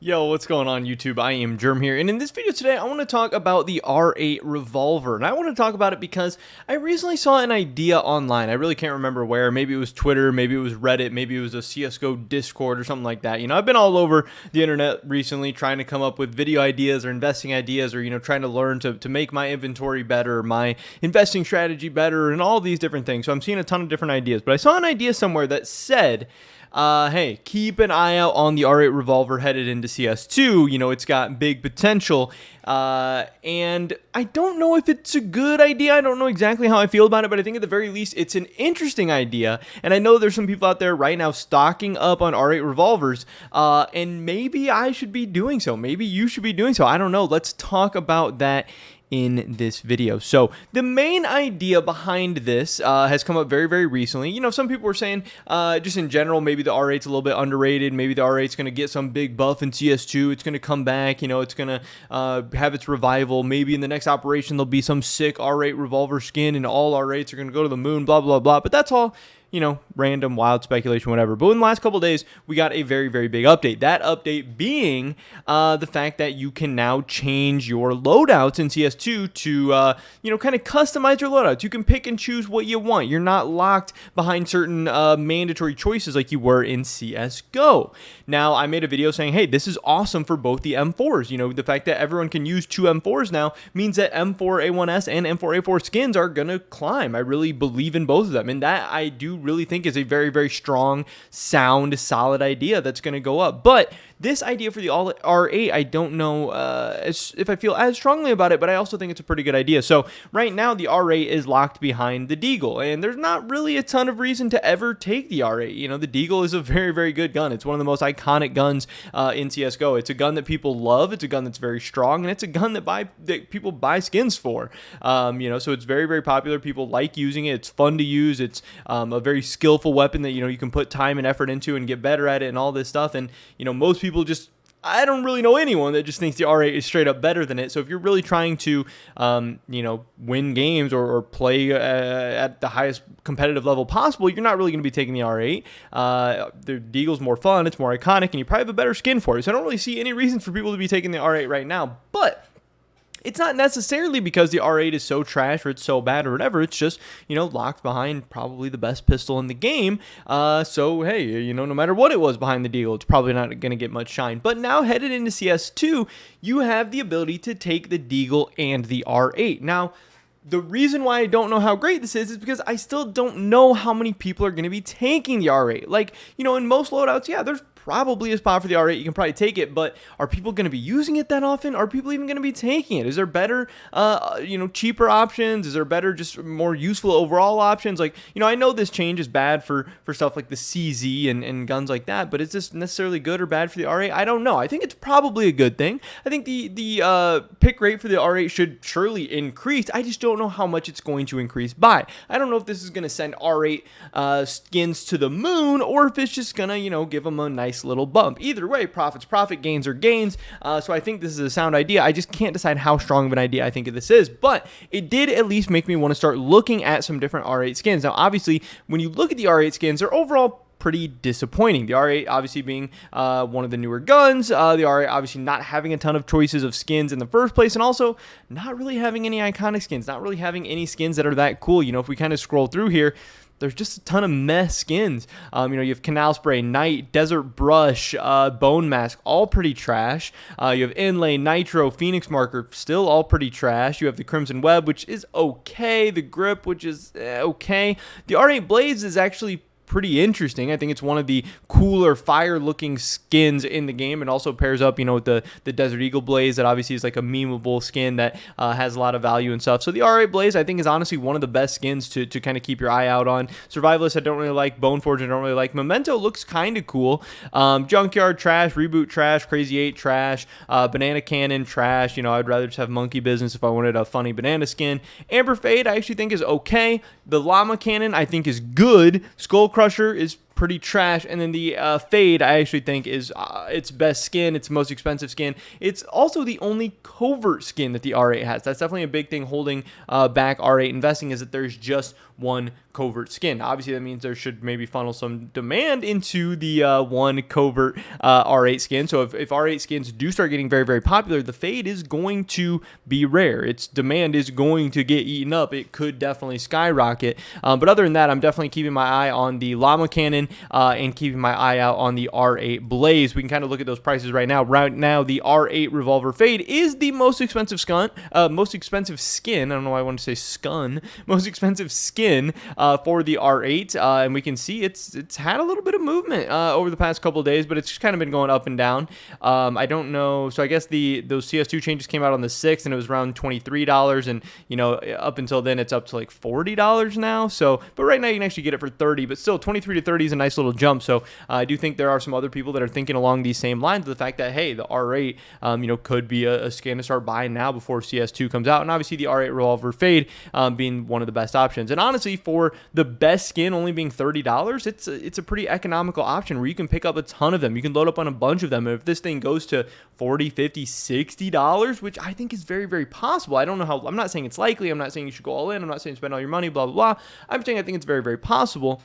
Yo, what's going on YouTube? I am Germ here, and in this video today, I want to talk about the R8 revolver, and I want to talk about it because I recently saw an idea online. I really can't remember where. Maybe it was Twitter, maybe it was Reddit, maybe it was a CSGO Discord or something like that. I've been all over the internet recently trying to come up with video ideas or investing ideas or, trying to learn to make my inventory better, my investing strategy better, and all these different things. So I'm seeing a ton of different ideas, but I saw an idea somewhere that said, hey, keep an eye out on the R8 revolver headed into CS2. It's got big potential. And I don't know if it's a good idea. I don't know exactly how I feel about it, but I think at the very least, it's an interesting idea. And I know there's some people out there right now stocking up on R8 revolvers. And maybe I should be doing so. Maybe you should be doing so. I don't know. Let's talk about that in this video. So the main idea behind this has come up very, very recently. Some people were saying just in general, maybe the R8's a little bit underrated. Maybe the R8's going to get some big buff in CS2. It's going to come back. It's going to have its revival. Maybe in the next operation, there'll be some sick R8 revolver skin and all R8s are going to go to the moon, blah, blah, blah. But that's all random, wild speculation, whatever. But in the last couple of days, we got a very, very big update. That update being the fact that you can now change your loadouts in CS2 to, kind of customize your loadouts. You can pick and choose what you want. You're not locked behind certain mandatory choices like you were in CSGO. Now, I made a video saying, hey, this is awesome for both the M4s. The fact that everyone can use two M4s now means that M4A1S and M4A4 skins are going to climb. I really believe in both of them. And that I do really think is a very, very strong, sound, solid idea that's going to go up. But this idea for the R8, I don't know if I feel as strongly about it, but I also think it's a pretty good idea. So right now, the R8 is locked behind the Deagle, and there's not really a ton of reason to ever take the R8. The Deagle is a very, very good gun. It's one of the most iconic guns in CSGO. It's a gun that people love. It's a gun that's very strong, and it's a gun that people buy skins for. So it's very, very popular. People like using it. It's fun to use. It's a very skillful weapon that, you can put time and effort into and get better at it and all this stuff. And, most people just, I don't really know anyone that just thinks the R8 is straight up better than it. So if you're really trying to, win games or play at the highest competitive level possible, you're not really going to be taking the R8. The Deagle's more fun. It's more iconic, and you probably have a better skin for it. So I don't really see any reason for people to be taking the R8 right now. But it's not necessarily because the R8 is so trash or it's so bad or whatever. It's just, locked behind probably the best pistol in the game. So, hey, no matter what it was behind the Deagle, it's probably not going to get much shine. But now headed into CS2, you have the ability to take the Deagle and the R8. Now, the reason why I don't know how great this is because I still don't know how many people are going to be taking the R8. Like, in most loadouts, yeah, there's probably a spot for the R8. You can probably take it, but are people going to be using it that often? Are people even going to be taking it? Is there better, cheaper options? Is there better, just more useful overall options? Like, I know this change is bad for stuff like the CZ and guns like that, but is this necessarily good or bad for the R8? I don't know. I think it's probably a good thing. I think the pick rate for the R8 should surely increase. I just don't know how much it's going to increase by. I don't know if this is going to send R8 skins to the moon or if it's just going to, give them a nice little bump. Either way, profit's profit, gains are gains. So I think this is a sound idea. I just can't decide how strong of an idea I think this is, but it did at least make me want to start looking at some different R8 skins. Now, obviously, when you look at the R8 skins, they're overall pretty disappointing. The R8 obviously being one of the newer guns, the R8 obviously not having a ton of choices of skins in the first place, and also not really having any iconic skins, not really having any skins that are that cool. If we kind of scroll through here, there's just a ton of mess skins. You have Canal Spray, Night, Desert Brush, Bone Mask, all pretty trash. You have Inlay, Nitro, Phoenix Marker, still all pretty trash. You have the Crimson Web, which is okay. The Grip, which is okay. The R8 Blaze is actually pretty interesting. I think it's one of the cooler fire looking skins in the game, and also pairs up with the Desert Eagle Blaze that obviously is like a memeable skin that has a lot of value and stuff. So the R8 Blaze I think is honestly one of the best skins to kind of keep your eye out on. Survivalist I don't really like. Boneforge I don't really like. Memento looks kind of cool. Junkyard trash. Reboot trash. Crazy 8 trash. Banana Cannon trash. I'd rather just have Monkey Business if I wanted a funny banana skin. Amber Fade I actually think is okay. The Llama Cannon I think is good. Skull Crusher is pretty trash. And then the Fade, I actually think is its best skin. It's the most expensive skin. It's also the only covert skin that the R8 has. That's definitely a big thing holding back R8 investing, is that there's just one covert skin. Obviously, that means there should maybe funnel some demand into the one covert R8 skin. So if R8 skins do start getting very, very popular, the Fade is going to be rare. Its demand is going to get eaten up. It could definitely skyrocket. But other than that, I'm definitely keeping my eye on the Llama Cannon and keeping my eye out on the R8 Blaze. We can kind of look at those prices right now. Right now, the R8 Revolver Fade is the most expensive skin. I don't know why I want to say skun. Most expensive skin for the R8, and we can see it's had a little bit of movement over the past couple of days, but it's just kind of been going up and down. I don't know. So I guess those CS2 changes came out on the 6th, and it was around $23, and up until then it's up to like $40 now. So, but right now you can actually get it for $30, but still 23 to 30 is a nice little jump. So I do think there are some other people that are thinking along these same lines of the fact that, hey, the R8 could be a skin to start buying now before CS2 comes out, and obviously the R8 Revolver Fade being one of the best options. And honestly, for the best skin only being $30, it's a pretty economical option where you can pick up a ton of them. You can load up on a bunch of them. And if this thing goes to $40, $50, $60, which I think is very, very possible. I don't know how. I'm not saying it's likely. I'm not saying you should go all in. I'm not saying spend all your money, blah, blah, blah. I'm saying I think it's very, very possible.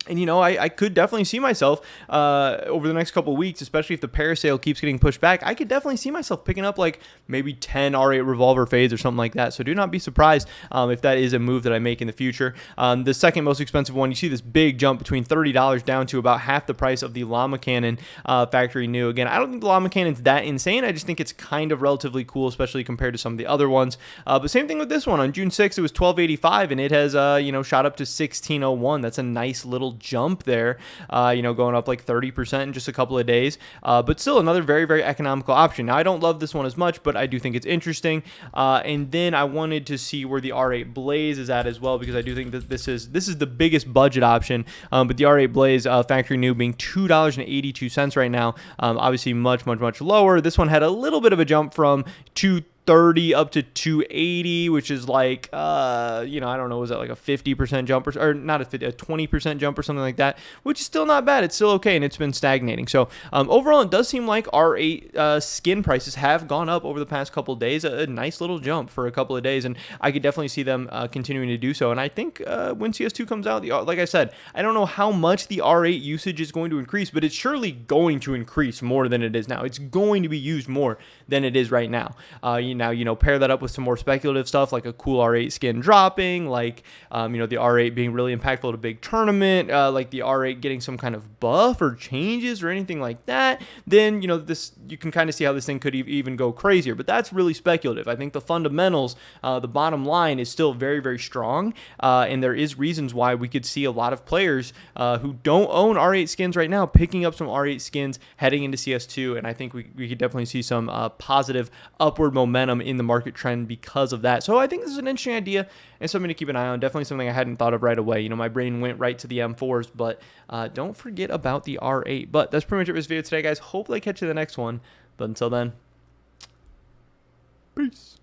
And, I could definitely see myself over the next couple of weeks, especially if the parasail keeps getting pushed back, I could definitely see myself picking up like maybe 10 R8 Revolver Fades or something like that. So do not be surprised if that is a move that I make in the future. The second most expensive one, you see this big jump between $30 down to about half the price of the Llama Cannon factory new. Again, I don't think the Llama Cannon's that insane. I just think it's kind of relatively cool, especially compared to some of the other ones. But same thing with this one. On June 6th, it was $12.85, and it has, shot up to $16.01. That's a nice little jump there, going up like 30% in just a couple of days, but still another very, very economical option. Now, I don't love this one as much, but I do think it's interesting. And then I wanted to see where the R8 Blaze is at as well, because I do think that this is the biggest budget option, but the R8 Blaze factory new being $2.82 right now, obviously much, much, much lower. This one had a little bit of a jump from $2.30 up to $2.80, which is like, I don't know, was that like a 50% jump or not a 20% jump or something like that, which is still not bad. It's still okay, and it's been stagnating. So overall, it does seem like R8 skin prices have gone up over the past couple of days, a nice little jump for a couple of days, and I could definitely see them continuing to do so. And I think when CS2 comes out, like I said, I don't know how much the R8 usage is going to increase, but it's surely going to increase more than it is now. It's going to be used more than it is right now. Now, pair that up with some more speculative stuff like a cool R8 skin dropping, like, the R8 being really impactful at a big tournament, like the R8 getting some kind of buff or changes or anything like that, then, you can kind of see how this thing could even go crazier. But that's really speculative. I think the fundamentals, the bottom line is still very, very strong. And there is reasons why we could see a lot of players who don't own R8 skins right now picking up some R8 skins heading into CS2. And I think we could definitely see some positive upward momentum in the market trend because of that. So I think this is an interesting idea and something to keep an eye on. Definitely something I hadn't thought of right away. My brain went right to the M4s, but don't forget about the R8. But that's pretty much it for this video today, guys. Hopefully I catch you in the next one. But until then, peace.